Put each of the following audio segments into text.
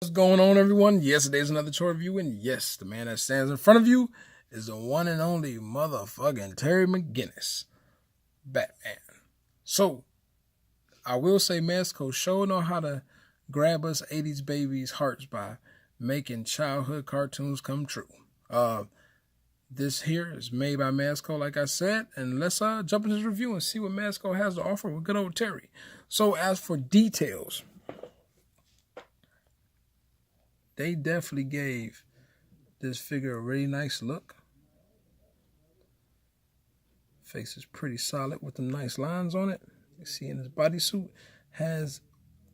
What's going on, everyone? Yes, today's another toy review, and yes, the man that stands in front of you is the one and only motherfucking Terry McGinnis, Batman. So, I will say Mezco showing on how to grab us 80s babies' hearts by making childhood cartoons come true. This here is made by Mezco, like I said, and let's jump into this review and see what Mezco has to offer with good old Terry. So, as for details, they definitely gave this figure a really nice look. Face is pretty solid with them nice lines on it. You see in his bodysuit has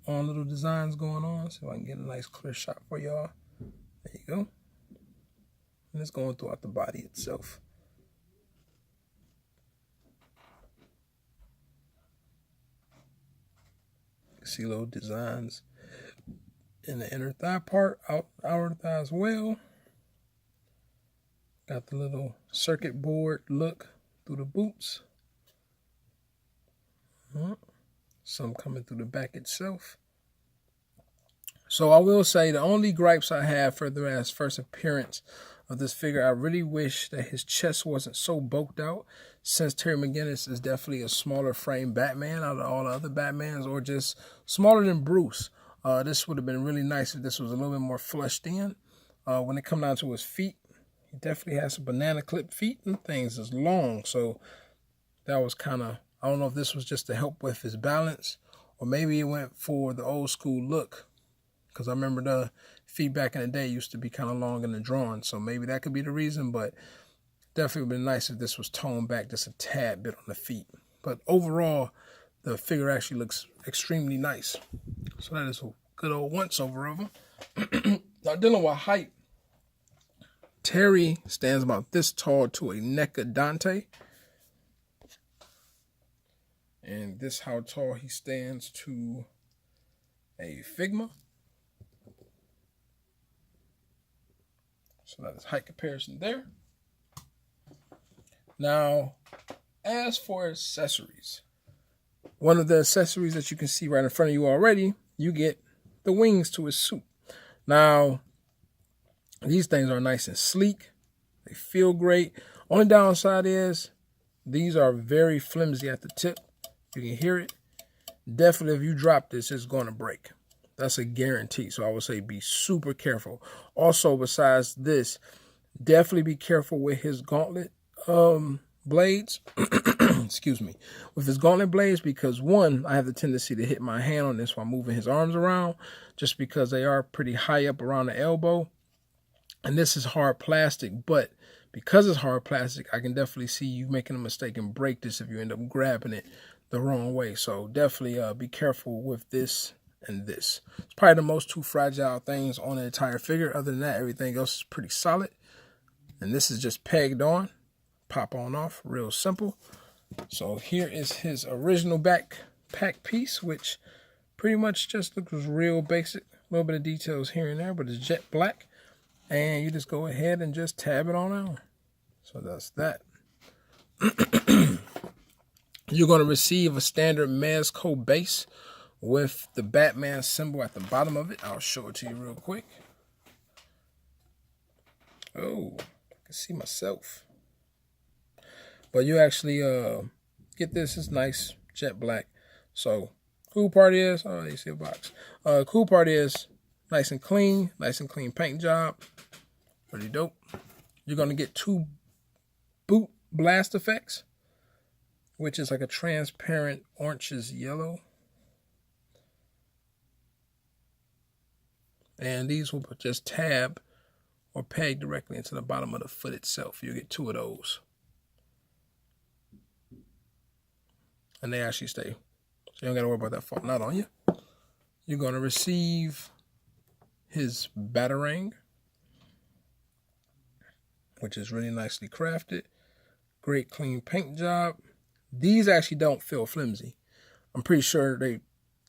on little designs going on. So I can get a nice clear shot for y'all. There you go. And it's going throughout the body itself. You see little designs in the inner thigh part, outer thigh as well. Got the little circuit board look through the boots. Some coming through the back itself. So I will say the only gripes I have for the first appearance of this figure, I really wish that his chest wasn't so bulked out, since Terry McGinnis is definitely a smaller frame Batman out of all the other Batmans, or just smaller than Bruce. This would have been really nice if this was a little bit more fleshed in. When it comes down to his feet, he definitely has some banana clip feet and things is long. So that was kind of, I don't know if this was just to help with his balance, or maybe it went for the old school look. Because I remember the feet back in the day used to be kind of long in the drawing. So maybe that could be the reason, but definitely would have been nice if this was toned back just a tad bit on the feet. But overall, the figure actually looks extremely nice. So that is a good old once-over of him. Now, dealing with height, Terry stands about this tall to a NECA Dante. And this how tall he stands to a Figma. So that is height comparison there. Now, as for accessories, one of the accessories that you can see right in front of you already, you get the wings to his suit. Now, these things are nice and sleek. They feel great. Only downside is these are very flimsy at the tip. You can hear it. Definitely, if you drop this, it's going to break. That's a guarantee. So I would say be super careful. Also, besides this, definitely be careful with his gauntlet blades. Excuse me. With his gauntlet blades, because one, I have the tendency to hit my hand on this while moving his arms around, just because they are pretty high up around the elbow. And this is hard plastic, but because it's hard plastic, I can definitely see you making a mistake and break this if you end up grabbing it the wrong way. So definitely be careful with this and this. It's probably the most two fragile things on the entire figure. Other than that, everything else is pretty solid. And this is just pegged on, pop on off, real simple. So here is his original backpack piece, which pretty much just looks real basic. A little bit of details here and there, but it's jet black. And you just go ahead and just tab it on out. So that's that. You're going to receive a standard Mezco base with the Batman symbol at the bottom of it. I'll show it to you real quick. Oh, I can see myself. But you actually get this. It's nice, jet black. So cool part is, oh, you see a box. Cool part is nice and clean paint job. Pretty dope. You're going to get two boot blast effects, which is like a transparent oranges yellow. And these will just tab or peg directly into the bottom of the foot itself. You'll get two of those. And they actually stay. So you don't got to worry about that falling out on you. You're going to receive his Batarang, which is really nicely crafted. Great clean paint job. These actually don't feel flimsy. I'm pretty sure they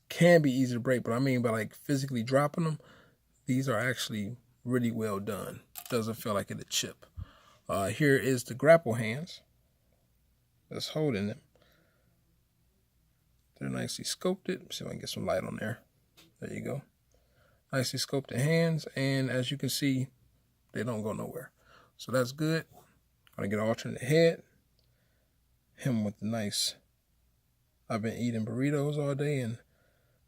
can be easy to break, but I mean by like physically dropping them, these are actually really well done. Doesn't feel like it'll chip. Here is the grapple hands that's holding them. They're nicely sculpted. See if I can get some light on there. There you go. Nicely sculpted hands, and as you can see, they don't go nowhere. So that's good. Gonna get an alternate head. Him with the nice, I've been eating burritos all day and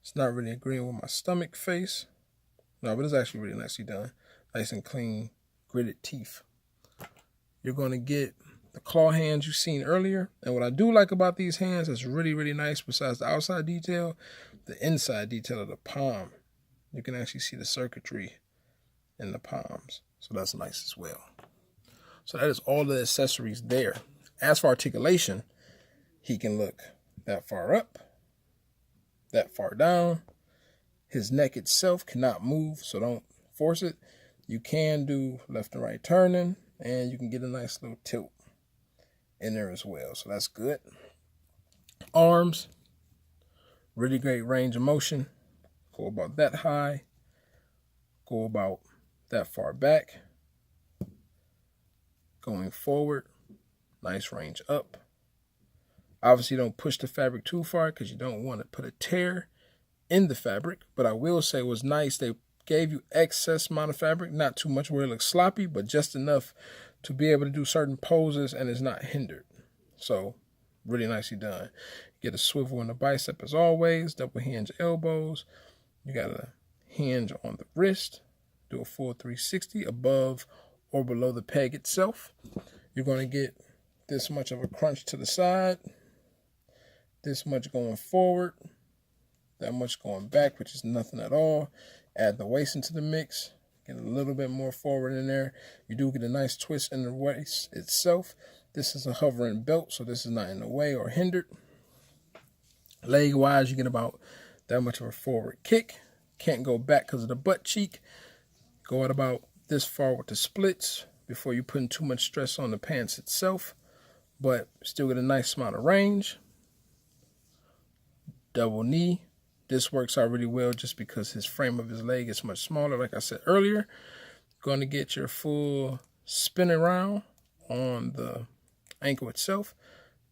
it's not really agreeing with my stomach face. No, but it's actually really nicely done. Nice and clean, gritted teeth. You're gonna get the claw hands you've seen earlier. And what I do like about these hands that's really, really nice, besides the outside detail, the inside detail of the palm. You can actually see the circuitry in the palms. So that's nice as well. So that is all the accessories there. As for articulation, he can look that far up, that far down. His neck itself cannot move, so don't force it. You can do left and right turning, and you can get a nice little tilt in there as well. So that's good. Arms, really great range of motion. Go about that high. Go about that far back. Going forward, nice range up. Obviously, don't push the fabric too far because you don't want to put a tear in the fabric. But I will say it was nice. They gave you excess amount of fabric, not too much where it looks sloppy, but just enough to be able to do certain poses and it's not hindered. So really nicely done. Get a swivel in the bicep as always, double hinge elbows. You got a hinge on the wrist. Do a full 360 above or below the peg itself. You're going to get this much of a crunch to the side, this much going forward, that much going back, which is nothing at all. Add the waist into the mix, get a little bit more forward in there. You do get a nice twist in the waist itself. This is a hovering belt, so this is not in the way or hindered. Leg wise, you get about that much of a forward kick. Can't go back because of the butt cheek. Go at about this far with the splits before you putting too much stress on the pants itself, but still get a nice amount of range. Double knee. This works out really well just because his frame of his leg is much smaller. Like I said earlier, going to get your full spin around on the ankle itself,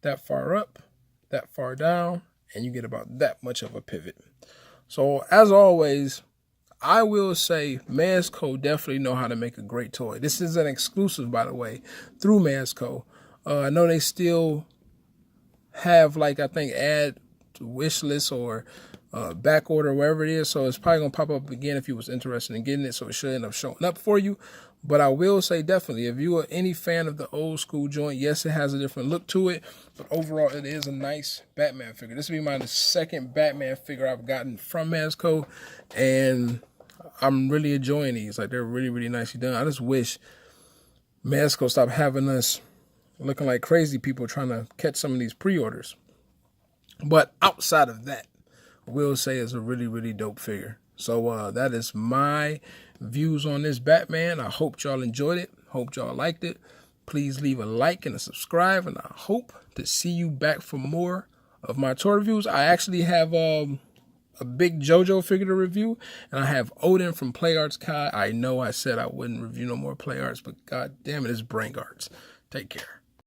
that far up, that far down, and you get about that much of a pivot. So as always, I will say Mezco definitely know how to make a great toy. This is an exclusive, by the way, through Mezco. I know they still have, like, I think, add to wish list or back order, wherever it is. So it's probably going to pop up again if you was interested in getting it. So it should end up showing up for you. But I will say definitely, if you are any fan of the old school joint, yes, it has a different look to it. But overall, it is a nice Batman figure. This will be my second Batman figure I've gotten from Mezco. And I'm really enjoying these. Like, they're really, really nicely done. I just wish Mezco stopped having us looking like crazy people trying to catch some of these pre-orders. But outside of that, I will say it's a really, really dope figure. So that is my views on this Batman. I hope y'all enjoyed it. Hope y'all liked it. Please leave a like and a subscribe. And I hope to see you back for more of my toy reviews. I actually have a big JoJo figure to review. And I have Odin from Play Arts Kai. I know I said I wouldn't review no more Play Arts, but god damn it, it's Brain Arts. Take care.